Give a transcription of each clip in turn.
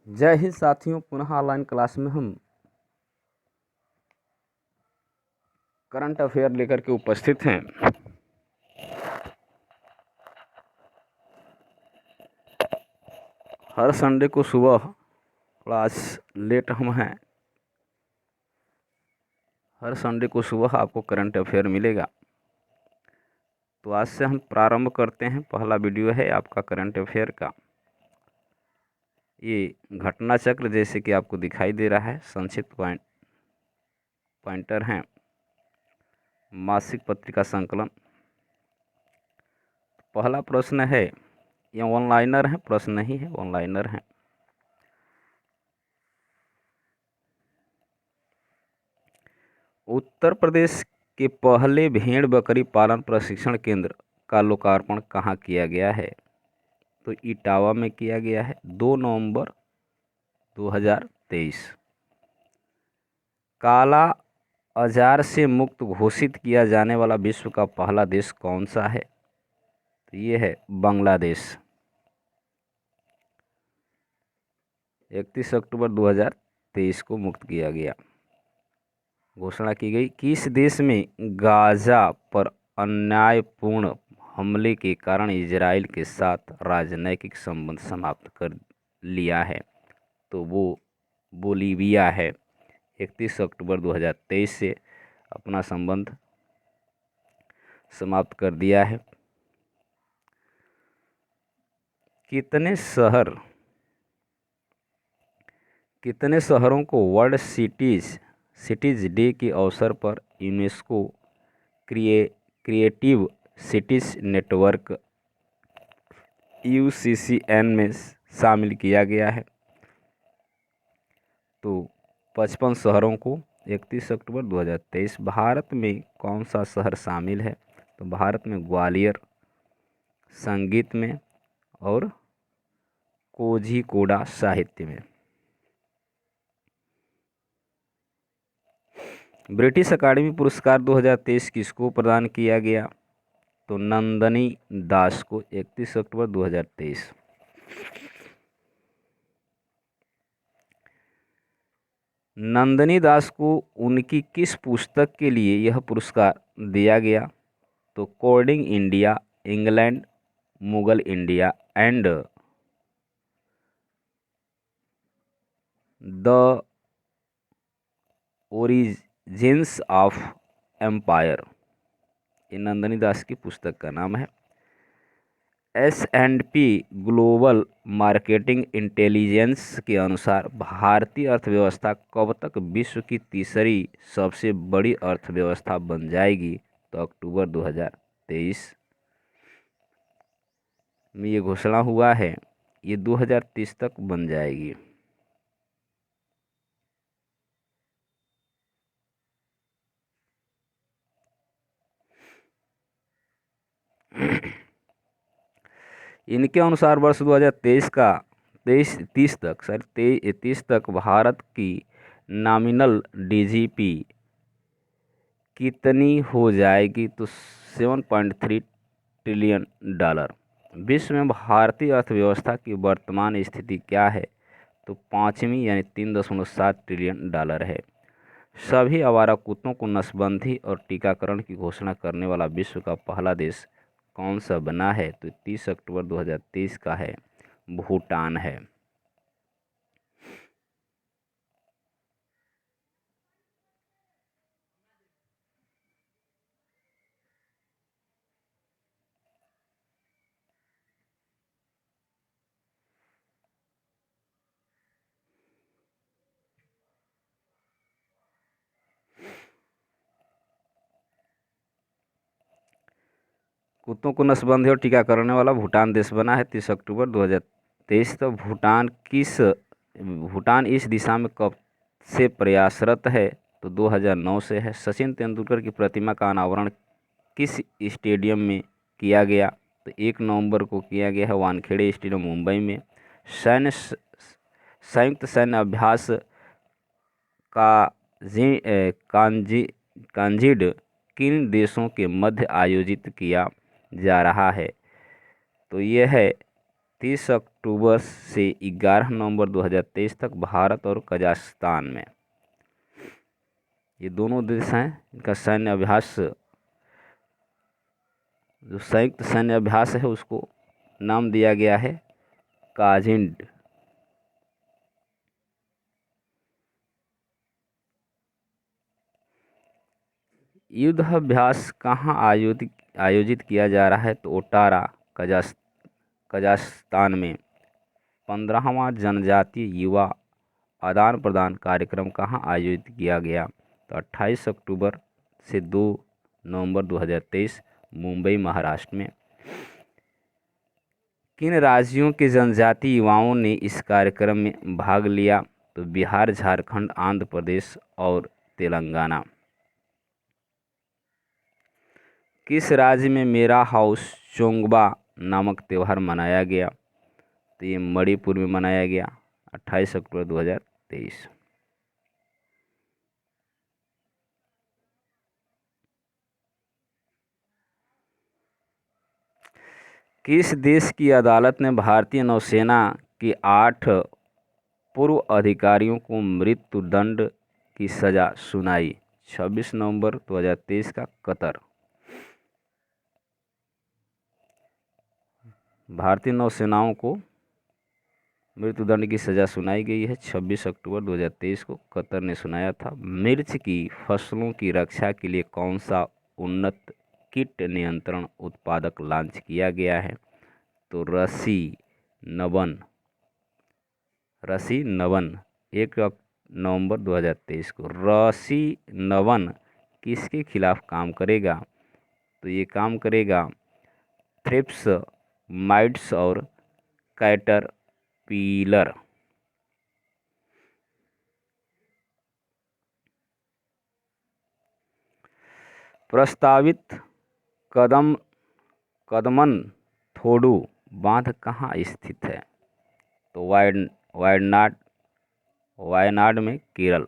जय हिंद साथियों, पुनः ऑनलाइन क्लास में हम करंट अफेयर लेकर के उपस्थित हैं। हर संडे को सुबह क्लास लेट हम हैं। हर संडे को सुबह आपको करंट अफेयर मिलेगा। तो आज से हम प्रारंभ करते हैं। पहला वीडियो है आपका करंट अफेयर का। ये घटना चक्र जैसे कि आपको दिखाई दे रहा है, संक्षिप्त पॉइंटर हैं। मासिक पत्रिका संकलन। पहला प्रश्न है, ये ऑनलाइनर है, प्रश्न नहीं है, ऑनलाइनर है। उत्तर प्रदेश के पहले भेड़ बकरी पालन प्रशिक्षण केंद्र का लोकार्पण कहाँ किया गया है? तो इटावा में किया गया है 2 नवंबर 2023। काला आजार से मुक्त घोषित किया जाने वाला विश्व का पहला देश कौन सा है? तो ये है बांग्लादेश। 31 अक्टूबर 2023 को मुक्त किया गया, घोषणा की गई। किस देश में गाजा पर अन्यायपूर्ण हमले के कारण इजराइल के साथ राजनयिक संबंध समाप्त कर लिया है? तो वो बोलीविया है। 31 अक्टूबर 2023 से अपना संबंध समाप्त कर दिया है। कितने शहरों को वर्ल्ड सिटीज डे के अवसर पर UNESCO creative cities network UCCN में शामिल किया गया है? तो 55 शहरों को 31 अक्टूबर 2023। भारत में कौन सा शहर शामिल है? तो भारत में ग्वालियर, संगीत में, और कोझीकोडा साहित्य में। ब्रिटिश अकादमी पुरस्कार 2023 किसको प्रदान किया गया? तो नंदिनी दास को। 31 अक्टूबर 2023। नंदिनी दास को उनकी किस पुस्तक के लिए यह पुरस्कार दिया गया? तो courting India, England, Mughal India and the origins of empire. ये नंदिनी दास की पुस्तक का नाम है। S&P ग्लोबल मार्केटिंग इंटेलिजेंस के अनुसार भारतीय अर्थव्यवस्था कब तक विश्व की तीसरी सबसे बड़ी अर्थव्यवस्था बन जाएगी? तो अक्टूबर 2023 में ये घोषणा हुआ है। ये 2030 तक बन जाएगी। इनके अनुसार वर्ष 2023 का 30 तक भारत की नॉमिनल DGP कितनी हो जाएगी? तो 7.3 ट्रिलियन डॉलर। विश्व में भारतीय अर्थव्यवस्था की वर्तमान स्थिति क्या है? तो 5वीं यानी 3.7 ट्रिलियन डॉलर है। सभी आवारा कुत्तों को नसबंदी और टीकाकरण की घोषणा करने वाला विश्व का पहला देश कौन सा बना है? तो 30 अक्टूबर 2023 का है, भूटान है। कुत्तों को नसबंदी और टीका करने वाला भूटान देश बना है 30 अक्टूबर 2023। तो भूटान इस दिशा में कब से प्रयासरत है? तो 2009 से है। सचिन तेंदुलकर की प्रतिमा का अनावरण किस स्टेडियम में किया गया? तो 1 नवंबर को किया गया है वानखेड़े स्टेडियम, मुंबई में। संयुक्त सैन्य अभ्यास कांजिड किन देशों के मध्य आयोजित किया जा रहा है? तो यह है 30 अक्टूबर से 11 नवंबर 2023 तक भारत और कजाकिस्तान में, ये दोनों देश हैं, इनका सैन्य अभ्यास, जो संयुक्त सैन्य अभ्यास है उसको नाम दिया गया है काजिंड। युद्ध अभ्यास कहाँ आयोजित किया जा रहा है? तो ओटारा कजाकिस्तान में। 15वां जनजातीय युवा आदान प्रदान कार्यक्रम कहाँ आयोजित किया गया? तो 28 अक्टूबर से 2 नवंबर 2023 मुंबई महाराष्ट्र में। किन राज्यों के जनजातीय युवाओं ने इस कार्यक्रम में भाग लिया? तो बिहार, झारखंड, आंध्र प्रदेश और तेलंगाना। किस राज्य में मेरा हाउस चोंगबा नामक त्यौहार मनाया गया? तो ये मणिपुर में मनाया गया 28 अक्टूबर 2023। किस देश की अदालत ने भारतीय नौसेना के 8 पूर्व अधिकारियों को मृत्युदंड की सजा सुनाई? 26 नवंबर 2023 का कतर। भारतीय नौसेनाओं को मृत्युदंड की सजा सुनाई गई है 26 अक्टूबर 2023 को, कतर ने सुनाया था। मिर्च की फसलों की रक्षा के लिए कौन सा उन्नत कीट नियंत्रण उत्पादक लॉन्च किया गया है? तो रसी नवन 1 नवंबर 2023 को। रसी नवन किसके खिलाफ काम करेगा? तो ये काम करेगा थ्रिप्स, माइट्स और कैटरपिलर। प्रस्तावित कदमनथोडु बांध कहाँ स्थित है? तो वायनाड में, केरल।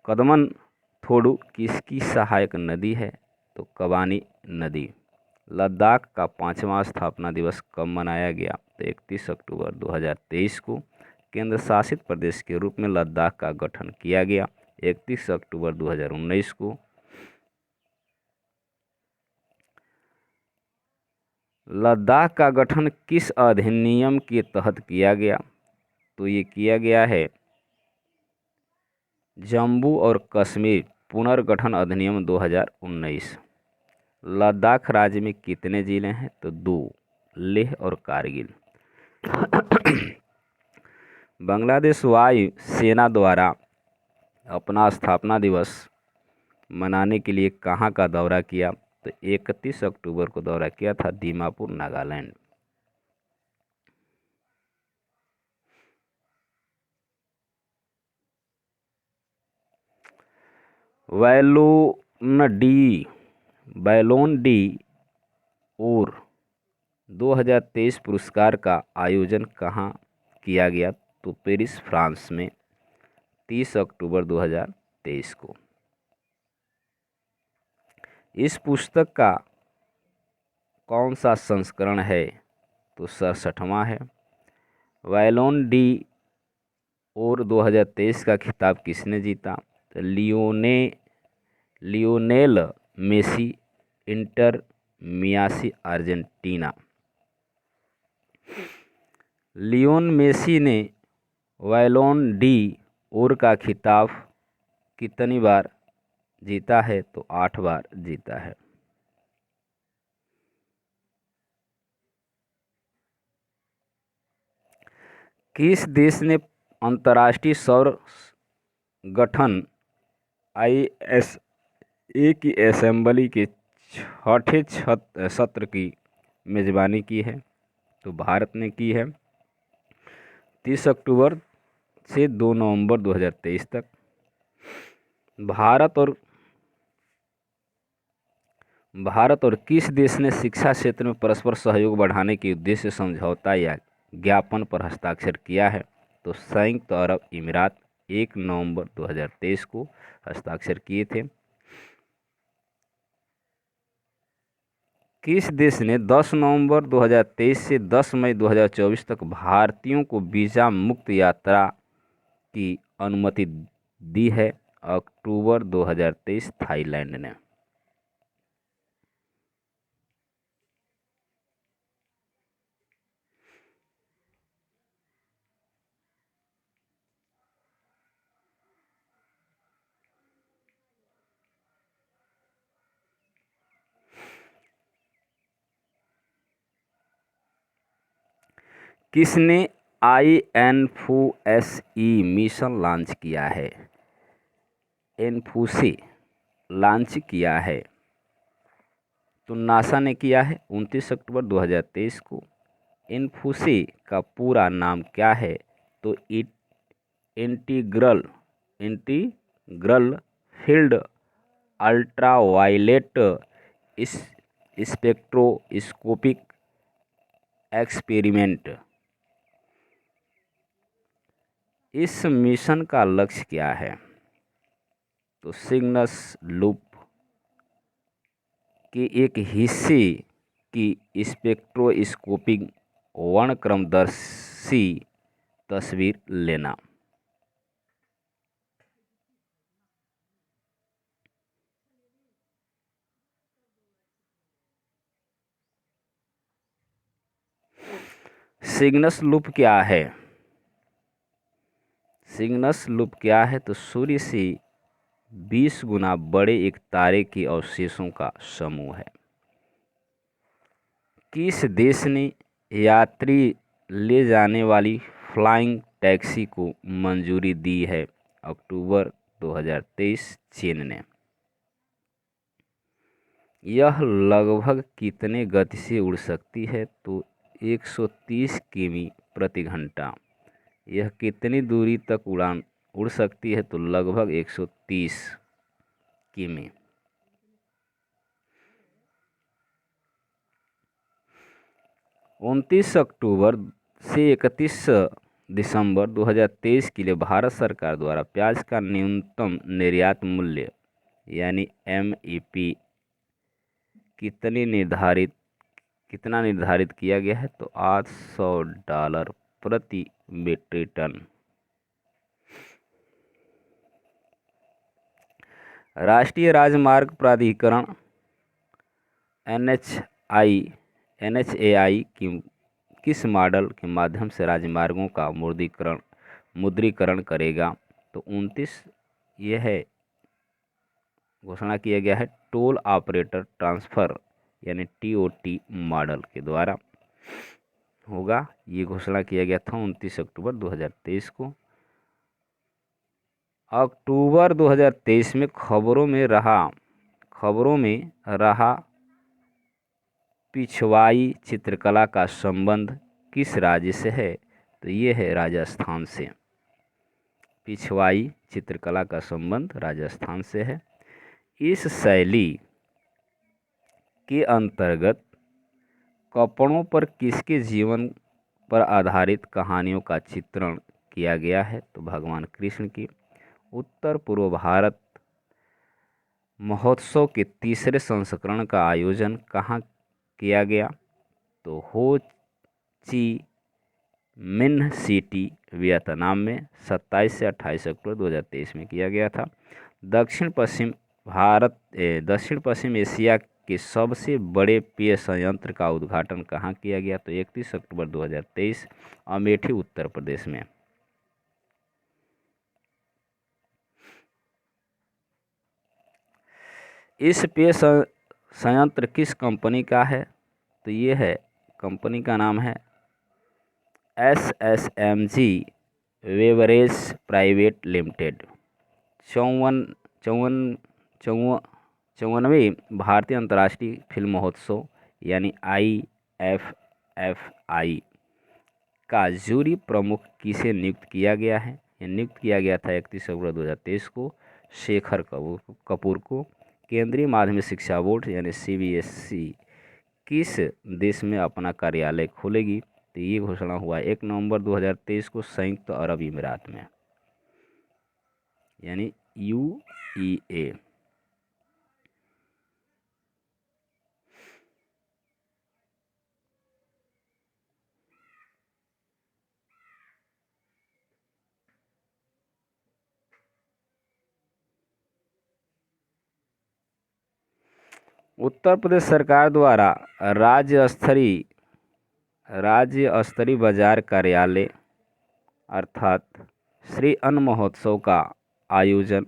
कदमनथोडु किसकी सहायक नदी है? तो कबानी नदी। लद्दाख का 5वां स्थापना दिवस कब मनाया गया? तो 31 अक्टूबर 2023 को। केंद्र शासित प्रदेश के रूप में लद्दाख का गठन किया गया 31 अक्टूबर 2019 को। लद्दाख का गठन किस अधिनियम के तहत किया गया? तो ये किया गया है जम्मू और कश्मीर पुनर्गठन अधिनियम 2019। लद्दाख राज्य में कितने जिले हैं? तो 2, लेह और कारगिल। बांग्लादेश वायु सेना द्वारा अपना स्थापना दिवस मनाने के लिए कहाँ का दौरा किया? तो 31 अक्टूबर को दौरा किया था दीमापुर, नागालैंड। बैलोन डी और 2023 पुरस्कार का आयोजन कहाँ किया गया? तो पेरिस, फ्रांस में 30 अक्टूबर 2023 को। इस पुस्तक का कौन सा संस्करण है? तो 67वां है। बैलोन डी और 2023 का खिताब किसने जीता? तो Lionel Messi, Inter Miami, Argentina. Lionel Messi ने बैलोन डी और का खिताब कितनी बार जीता है? तो 8 बार जीता है। किस देश ने अंतर्राष्ट्रीय सौर गठन ISA की असेंबली के 6ठे सत्र की मेजबानी की है? तो भारत ने की है 30 अक्टूबर से 2 नवंबर 2023 तक। भारत और किस देश ने शिक्षा क्षेत्र में परस्पर सहयोग बढ़ाने के उद्देश्य से समझौता या ज्ञापन पर हस्ताक्षर किया है? तो संयुक्त अरब अमीरात 1 नवंबर 2023 को हस्ताक्षर किए थे। किस देश ने 10 नवंबर 2023 से 10 मई 2024 तक भारतीयों को वीज़ा मुक्त यात्रा की अनुमति दी है? अक्टूबर 2023 थाईलैंड ने। किसने INFOSE मिशन लॉन्च किया है? इन्फोसे लॉन्च किया है तो नासा ने किया है 29 अक्टूबर 2023 को। इन्फोसे का पूरा नाम क्या है? तो integral integral field ultraviolet spectroscopic experiment. इस मिशन का लक्ष्य क्या है? तो सिग्नस लूप के एक हिस्से की स्पेक्ट्रोस्कोपिक वर्णक्रमदर्शी तस्वीर लेना। सिग्नस लूप क्या है? सिग्नस लूप क्या है? तो सूर्य से 20 गुना बड़े एक तारे के अवशेषों का समूह है। किस देश ने यात्री ले जाने वाली फ्लाइंग टैक्सी को मंजूरी दी है? अक्टूबर 2023 चीन ने। यह लगभग कितने गति से उड़ सकती है? तो 130 किमी प्रति घंटा। यह कितनी दूरी तक उड़ान उड़ सकती है? तो लगभग 130 किमी। 29 अक्टूबर से 31 दिसंबर 2023 के लिए भारत सरकार द्वारा प्याज का न्यूनतम निर्यात मूल्य यानी MAP कितना निर्धारित किया गया है? तो $800 प्रति मीट्रिक टन। राष्ट्रीय राजमार्ग प्राधिकरण NHAI की किस मॉडल के माध्यम से राजमार्गों का मुद्रीकरण करेगा? तो 29 यह घोषणा किया गया है टोल ऑपरेटर ट्रांसफ़र यानी TOT मॉडल के द्वारा होगा। ये घोषणा किया गया था 29 अक्टूबर 2023 को। अक्टूबर 2023 में खबरों में रहा पिछवाई चित्रकला का संबंध किस राज्य से है? तो ये है राजस्थान से। पिछवाई चित्रकला का संबंध राजस्थान से है। इस शैली के अंतर्गत कपड़ों पर किसके जीवन पर आधारित कहानियों का चित्रण किया गया है? तो भगवान कृष्ण की। उत्तर पूर्व भारत महोत्सव के तीसरे संस्करण का आयोजन कहाँ किया गया? तो हो ची मिन्ह सिटी वियतनाम में 27 से 28 अक्टूबर 2023 में किया गया था। दक्षिण पश्चिम एशिया के सबसे बड़े पेय संयंत्र का उद्घाटन कहाँ किया गया? तो 31 अक्टूबर 2023 अमेठी उत्तर प्रदेश में। इस पेय संयंत्र किस कंपनी का है? तो ये है, कंपनी का नाम है SSMG वेवरेज प्राइवेट लिमिटेड। 54वें भारतीय अंतर्राष्ट्रीय फिल्म महोत्सव यानी IFFI का जूरी प्रमुख किसे नियुक्त किया गया है? ये नियुक्त किया गया था 31 अक्टूबर 2023 को शेखर कपूर को। केंद्रीय माध्यमिक शिक्षा बोर्ड यानी CBSE किस देश में अपना कार्यालय खोलेगी? तो ये घोषणा हुआ 1 नवंबर 2023 को संयुक्त अरब अमीरात में यानी UAE। उत्तर प्रदेश सरकार द्वारा राज्य स्तरीय बाजार कार्यालय अर्थात श्री अन्न महोत्सव का आयोजन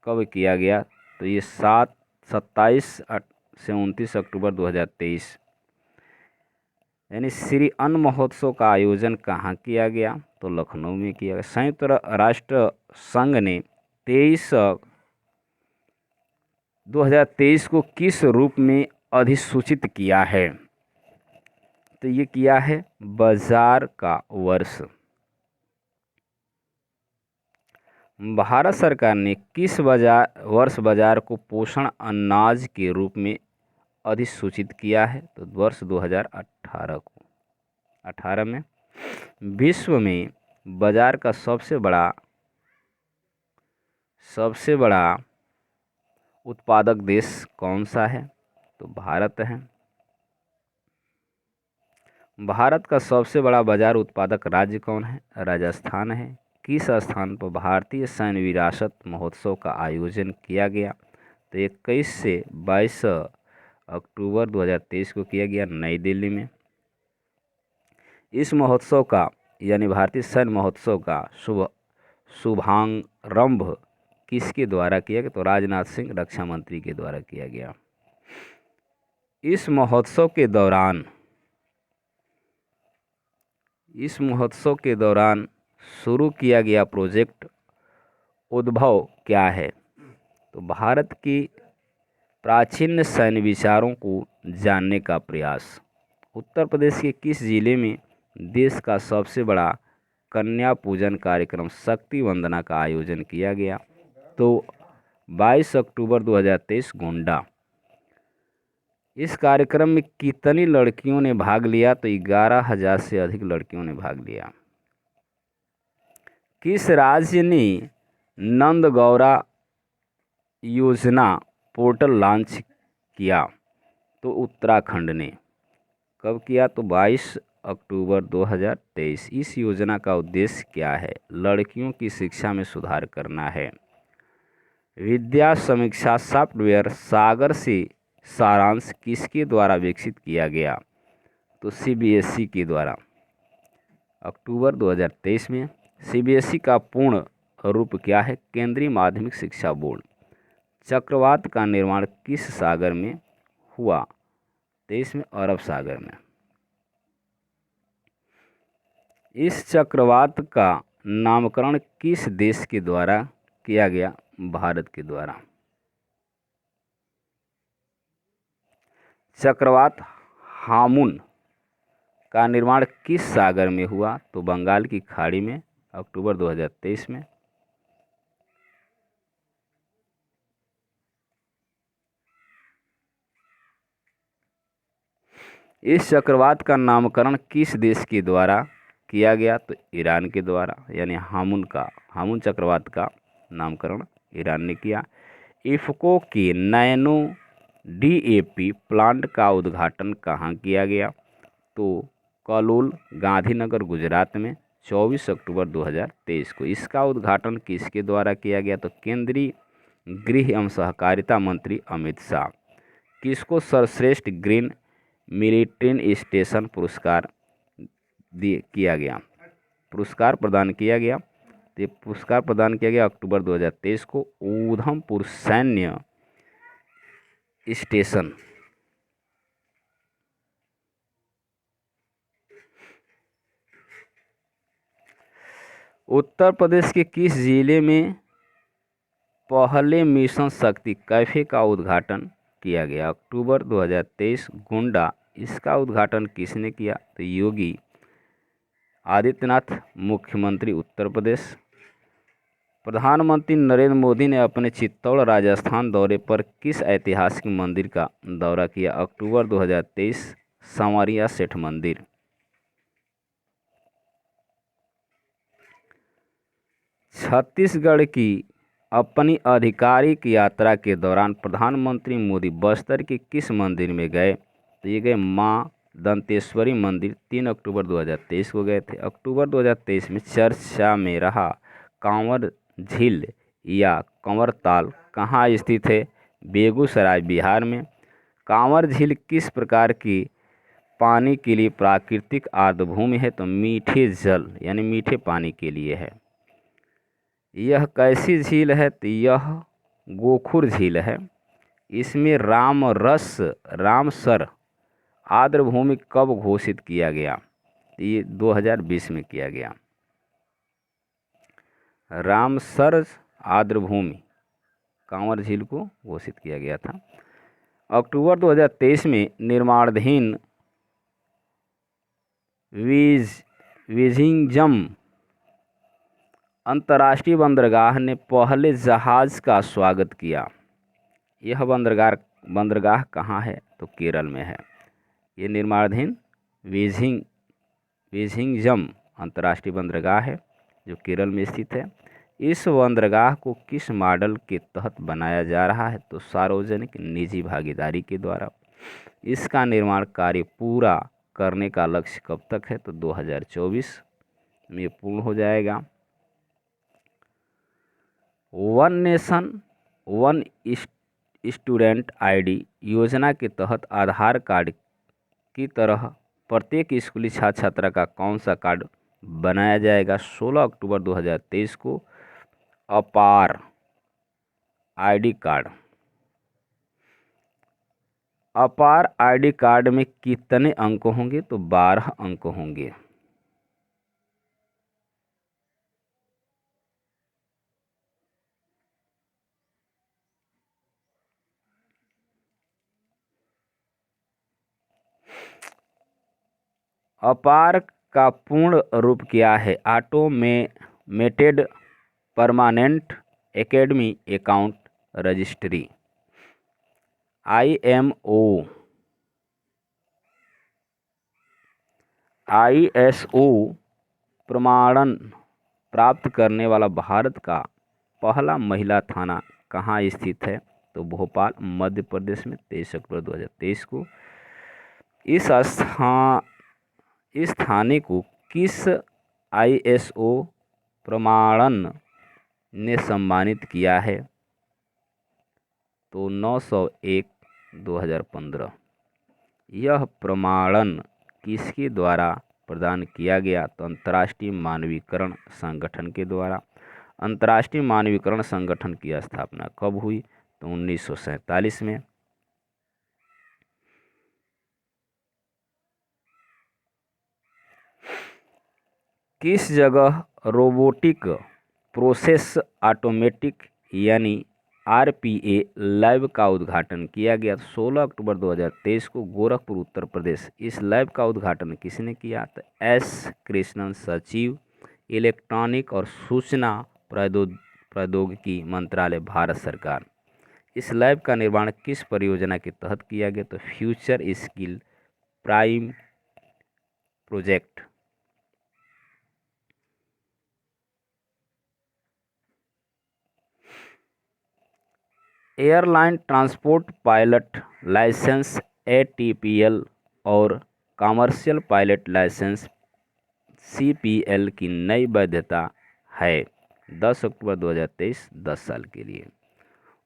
कब किया गया? तो ये 27 से 29 अक्टूबर 2023, यानी श्री अन्न महोत्सव का आयोजन कहाँ किया गया? तो लखनऊ में किया गया। संयुक्त राष्ट्र संघ ने 23/2023 को किस रूप में अधिसूचित किया है? तो ये किया है बाजार का वर्ष। भारत सरकार ने किस वर्ष बाजार को पोषण अनाज के रूप में अधिसूचित किया है? तो वर्ष 2018 को। 18 में विश्व में बाजार का सबसे बड़ा उत्पादक देश कौन सा है? तो भारत है। भारत का सबसे बड़ा बाजार उत्पादक राज्य कौन है? राजस्थान है। किस स्थान पर भारतीय सैन्य विरासत महोत्सव का आयोजन किया गया? तो 21 से 22 अक्टूबर 2023 को किया गया नई दिल्ली में। इस महोत्सव का यानी भारतीय सैन्य महोत्सव का शुभारंभ किसके द्वारा किया गया? तो राजनाथ सिंह रक्षा मंत्री के द्वारा किया गया। इस महोत्सव के दौरान शुरू किया गया प्रोजेक्ट उद्भव क्या है? तो भारत की प्राचीन सैन्य विचारों को जानने का प्रयास। उत्तर प्रदेश के किस जिले में देश का सबसे बड़ा कन्या पूजन कार्यक्रम शक्ति वंदना का आयोजन किया गया? तो 22 अक्टूबर 2023 गोंडा। इस कार्यक्रम में कितनी लड़कियों ने भाग लिया? तो 11,000 से अधिक लड़कियों ने भाग लिया। किस राज्य ने नंदगौरा योजना पोर्टल लॉन्च किया? तो उत्तराखंड ने। कब किया? तो 22 अक्टूबर 2023। इस योजना का उद्देश्य क्या है? लड़कियों की शिक्षा में सुधार करना है। विद्या समीक्षा सॉफ्टवेयर सागर से सारांश किसके द्वारा विकसित किया गया? तो CBSE के द्वारा। अक्टूबर 2023 में CBSE का पूर्ण रूप क्या है? केंद्रीय माध्यमिक शिक्षा बोर्ड। चक्रवात का निर्माण किस सागर में हुआ? तो इसमें अरब सागर में। इस चक्रवात का नामकरण किस देश के द्वारा किया गया? भारत के द्वारा। चक्रवात हामुन का निर्माण किस सागर में हुआ? तो बंगाल की खाड़ी में, अक्टूबर 2023 में। इस चक्रवात का नामकरण किस देश के द्वारा किया गया? तो ईरान के द्वारा, यानी हामुन चक्रवात का नामकरण ईरान ने किया। इफ़को के नैनो DAP प्लांट का उद्घाटन कहाँ किया गया? तो कलोल, गांधीनगर, गुजरात में, 24 अक्टूबर 2023 को। इसका उद्घाटन किसके द्वारा किया गया? तो केंद्रीय गृह एवं सहकारिता मंत्री अमित शाह। किसको सर्वश्रेष्ठ ग्रीन मिलिट्री स्टेशन पुरस्कार प्रदान किया गया? तो पुरस्कार प्रदान किया गया अक्टूबर 2023 को उधमपुर सैन्य स्टेशन। उत्तर प्रदेश के किस जिले में पहले मिशन शक्ति कैफे का उद्घाटन किया गया? अक्टूबर 2023 गोंडा। इसका उद्घाटन किसने किया? तो योगी आदित्यनाथ, मुख्यमंत्री उत्तर प्रदेश। प्रधानमंत्री नरेंद्र मोदी ने अपने चित्तौड़ राजस्थान दौरे पर किस ऐतिहासिक मंदिर का दौरा किया? अक्टूबर 2023 संवरिया सेठ मंदिर। छत्तीसगढ़ की अपनी आधिकारिक यात्रा के दौरान प्रधानमंत्री मोदी बस्तर के किस मंदिर में गए? तो ये गए मां दंतेश्वरी मंदिर। 3 अक्टूबर 2023 को गए थे। अक्टूबर 2023 में चर्चा में रहा कांवर झील या कंवर ताल कहाँ स्थित है? बेगूसराय बिहार में। कांवर झील किस प्रकार की पानी के लिए प्राकृतिक आर्द्रभूमि है? तो मीठे जल यानी मीठे पानी के लिए है। यह कैसी झील है? तो यह गोखुर झील है। इसमें रामसर आर्द्रभूमि कब घोषित किया गया? ये 2020 में किया गया। रामसर आर्द्रभूमि कांवर झील को घोषित किया गया था। अक्टूबर 2023 में निर्माणाधीन विझिंजम अंतर्राष्ट्रीय बंदरगाह ने पहले जहाज का स्वागत किया। यह बंदरगाह कहाँ है? तो केरल में है। ये निर्माणाधीन विझिंजम अंतर्राष्ट्रीय बंदरगाह है जो केरल में स्थित है। इस बंदरगाह को किस मॉडल के तहत बनाया जा रहा है? तो सार्वजनिक निजी भागीदारी के द्वारा। इसका निर्माण कार्य पूरा करने का लक्ष्य कब तक है? तो 2024 में पूर्ण हो जाएगा। One nation one student ID योजना के तहत आधार कार्ड की तरह प्रत्येक स्कूली छात्र छात्रा का कौन सा कार्ड बनाया जाएगा? 16 अक्टूबर 2023 को अपार आईडी कार्ड। अपार आईडी कार्ड में कितने अंक होंगे? तो 12 अंक होंगे। अपार का पूर्ण रूप क्या है? Automated permanent academy account registry. ISO प्रमाणन प्राप्त करने वाला भारत का पहला महिला थाना कहाँ स्थित है? तो भोपाल मध्य प्रदेश में 23 अक्टूबर 2023 को। इस थाने को किस ISO प्रमाणन ने सम्मानित किया है? तो 901 2015। यह प्रमाणन किसके द्वारा प्रदान किया गया? तो अंतर्राष्ट्रीय मानवीकरण संगठन के द्वारा। अंतर्राष्ट्रीय मानवीकरण संगठन की स्थापना कब हुई? तो 1947 में। किस जगह रोबोटिक प्रोसेस ऑटोमेटिक यानी RPA लैब का उद्घाटन किया गया? 16 अक्टूबर 2023 को गोरखपुर उत्तर प्रदेश। इस लैब का उद्घाटन किसने किया? तो S कृष्णन, सचिव इलेक्ट्रॉनिक और सूचना प्रौद्योगिकी मंत्रालय, भारत सरकार। इस लैब का निर्माण किस परियोजना के तहत किया गया? तो future skill prime project. Airline transport pilot license ATPL और कमर्शियल पायलट लाइसेंस CPL की नई वैधता है 10 अक्टूबर 2023, 10 साल के लिए।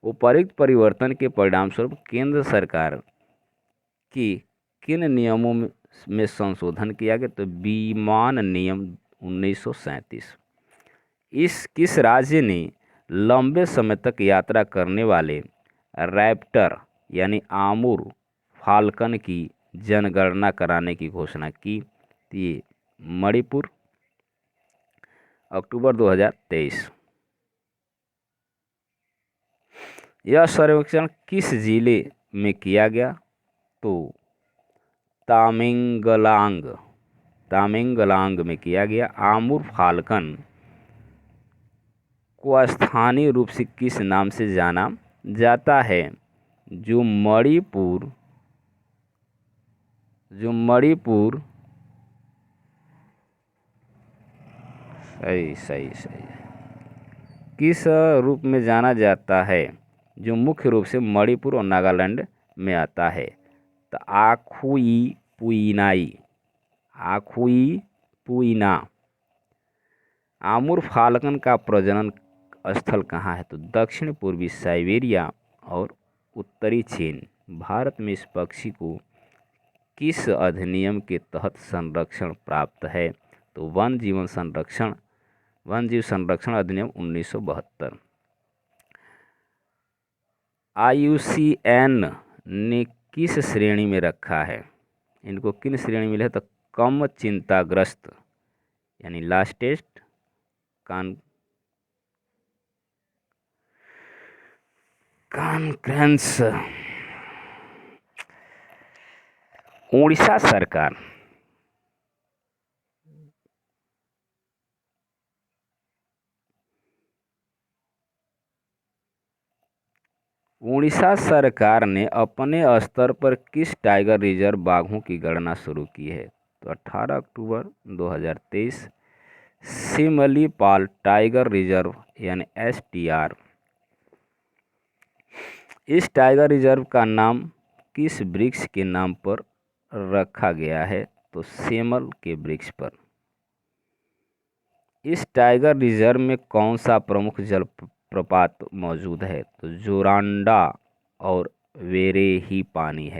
उपर्युक्त परिवर्तन के परिणामस्वरूप केंद्र सरकार की किन नियमों में संशोधन किया गया? तो विमान नियम 1937। किस राज्य ने लंबे समय तक यात्रा करने वाले रैप्टर यानी आमुर फाल्कन की जनगणना कराने की घोषणा की थी? मणिपुर, अक्टूबर 2023। यह सर्वेक्षण किस जिले में किया गया? तो तामेंगलांग में किया गया। आमुर फाल्कन को स्थानीय रूप से किस नाम से जाना जाता है? जो मणिपुर सही किस रूप में जाना जाता है? जो मुख्य रूप से मणिपुर और नागालैंड में आता है? तो आखुई पुईना। आमुर फाल्कन का प्रजनन स्थल कहाँ है? तो दक्षिण पूर्वी साइबेरिया और उत्तरी चीन। भारत में इस पक्षी को किस अधिनियम के तहत संरक्षण प्राप्त है? तो वन जीव संरक्षण अधिनियम 1972। IUCN ने किस श्रेणी में रखा है? इनको किन श्रेणी में मिले? तो कम चिंताग्रस्त यानी लास्टेस्ट कॉन्क्रेंस। उड़ीसा सरकार ने अपने स्तर पर किस टाइगर रिजर्व बाघों की गणना शुरू की है? तो 18 अक्टूबर 2023 सिमलीपाल टाइगर रिजर्व यानी STR। इस टाइगर रिजर्व का नाम किस वृक्ष के नाम पर रखा गया है? तो सेमल के वृक्ष पर। इस टाइगर रिजर्व में कौन सा प्रमुख जलप्रपात मौजूद है? तो जोरांडा और वेरेही पानी।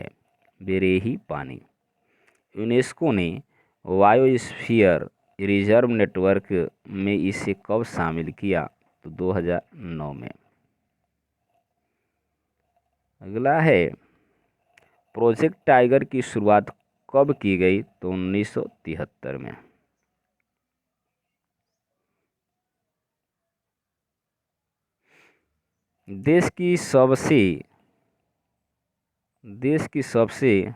यूनेस्को ने बायोस्फीयर रिजर्व नेटवर्क में इसे कब शामिल किया? तो 2009 में। अगला है, प्रोजेक्ट टाइगर की शुरुआत कब की गई? तो 1973 में। देश की सबसे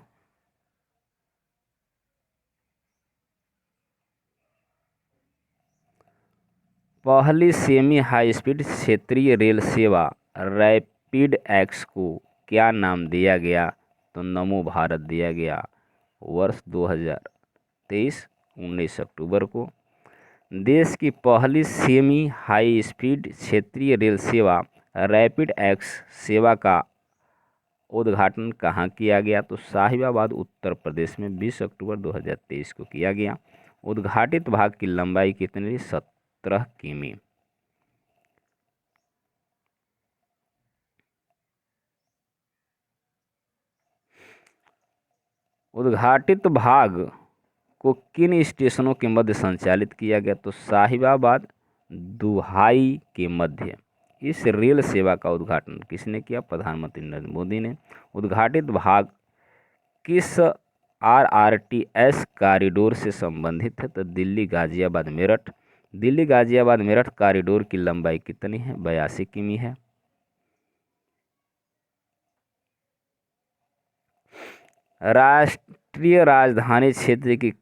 पहली सेमी हाई स्पीड क्षेत्रीय रेल सेवा रैपिड एक्स को क्या नाम दिया गया? तो नमो भारत दिया गया वर्ष 2023 19 अक्टूबर को। देश की पहली सेमी हाई स्पीड क्षेत्रीय रेल सेवा रैपिड एक्स सेवा का उद्घाटन कहाँ किया गया? तो साहिबाबाद उत्तर प्रदेश में 20 अक्टूबर 2023 को किया गया। उद्घाटित भाग की लंबाई कितनी? 17 किमी। उद्घाटित भाग को किन स्टेशनों के मध्य संचालित किया गया? तो साहिबाबाद दुहाई के मध्य। इस रेल सेवा का उद्घाटन किसने किया? प्रधानमंत्री नरेंद्र मोदी ने। उद्घाटित भाग किस RRTS कॉरिडोर से संबंधित है? तो दिल्ली गाजियाबाद मेरठ। दिल्ली गाजियाबाद मेरठ कॉरिडोर की लंबाई कितनी है? 82 किमी है। राष्ट्रीय राजधानी क्षेत्र के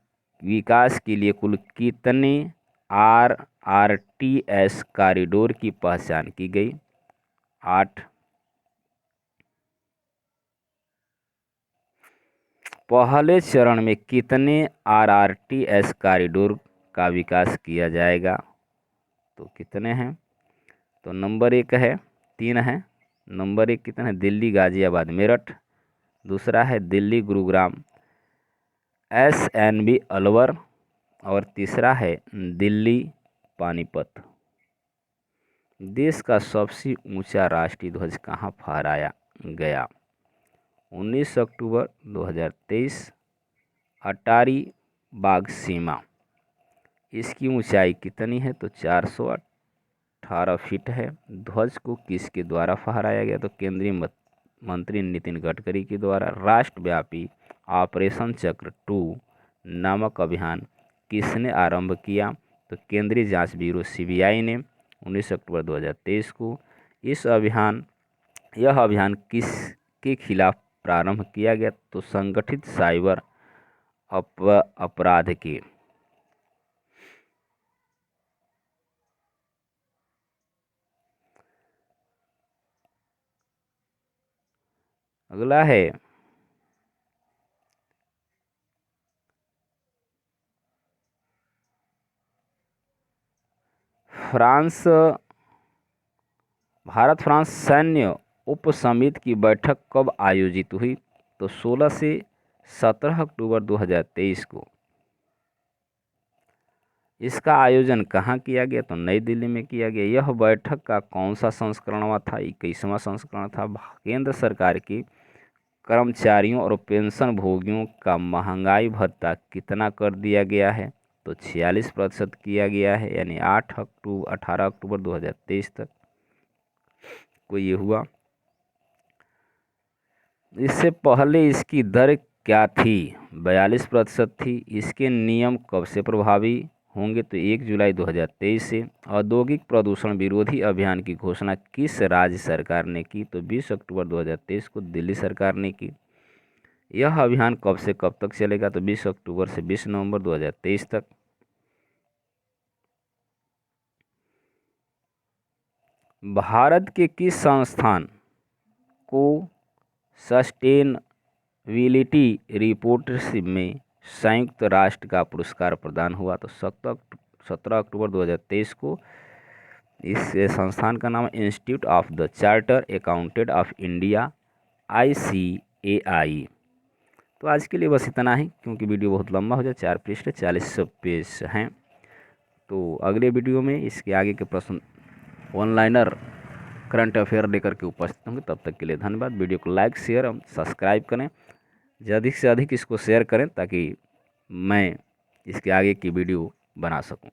विकास के लिए कुल कितने RRTS कॉरिडोर की पहचान की गई? 8। पहले चरण में कितने RRTS कॉरिडोर का विकास किया जाएगा? तो कितने हैं? तो नंबर 1 है 3 है। नंबर 1 कितना है? दिल्ली गाजियाबाद मेरठ। दूसरा है दिल्ली गुरुग्राम SNB अलवर। और तीसरा है दिल्ली पानीपत। देश का सबसे ऊंचा राष्ट्रीय ध्वज कहाँ फहराया गया? 19 अक्टूबर 2023 अटारी बाग सीमा। इसकी ऊंचाई कितनी है? तो 418 फीट है। ध्वज को किसके द्वारा फहराया गया? तो केंद्रीय मंत्री नितिन गडकरी के द्वारा। राष्ट्रव्यापी ऑपरेशन चक्र 2 नामक अभियान किसने आरंभ किया? तो केंद्रीय जांच ब्यूरो CBI ने 19 अक्टूबर 2023 को। यह अभियान किसके खिलाफ प्रारंभ किया गया? तो संगठित साइबर अपराध के। अगला है, भारत फ्रांस सैन्य उपसमिति की बैठक कब आयोजित हुई? तो 16 से 17 अक्टूबर 2023 को। इसका आयोजन कहाँ किया गया? तो नई दिल्ली में किया गया। यह बैठक का कौन सा संस्करण था? 21वां संस्करण था। केंद्र सरकार की कर्मचारियों और पेंशन भोगियों का महंगाई भत्ता कितना कर दिया गया है? तो 46% किया गया है, यानी 18 अक्टूबर 2023 तक को ये हुआ। इससे पहले इसकी दर क्या थी? 42% थी। इसके नियम कब से प्रभावी होंगे? तो 1 जुलाई 2023 से। औद्योगिक प्रदूषण विरोधी अभियान की घोषणा किस राज्य सरकार ने की? तो 20 अक्टूबर 2023 को दिल्ली सरकार ने की। यह अभियान कब से कब तक चलेगा? तो 20 अक्टूबर से 20 नवंबर 2023 तक। भारत के किस संस्थान को सस्टेनेबिलिटी रिपोर्टरशिप में संयुक्त राष्ट्र का पुरस्कार प्रदान हुआ? तो 17 अक्टूबर 2023 को। इस संस्थान का नाम institute of the charter accountant of India, ICAI। तो आज के लिए बस इतना ही, क्योंकि वीडियो बहुत लंबा हो जाए। 4 पृष्ठ 40 पेज हैं। तो अगले वीडियो में इसके आगे के प्रश्न ऑनलाइनर करंट अफेयर लेकर के उपस्थित होंगे। तब तक के लिए धन्यवाद। वीडियो को लाइक, शेयर और सब्सक्राइब करें। अधिक से अधिक इसको शेयर करें ताकि मैं इसके आगे की वीडियो बना सकूं।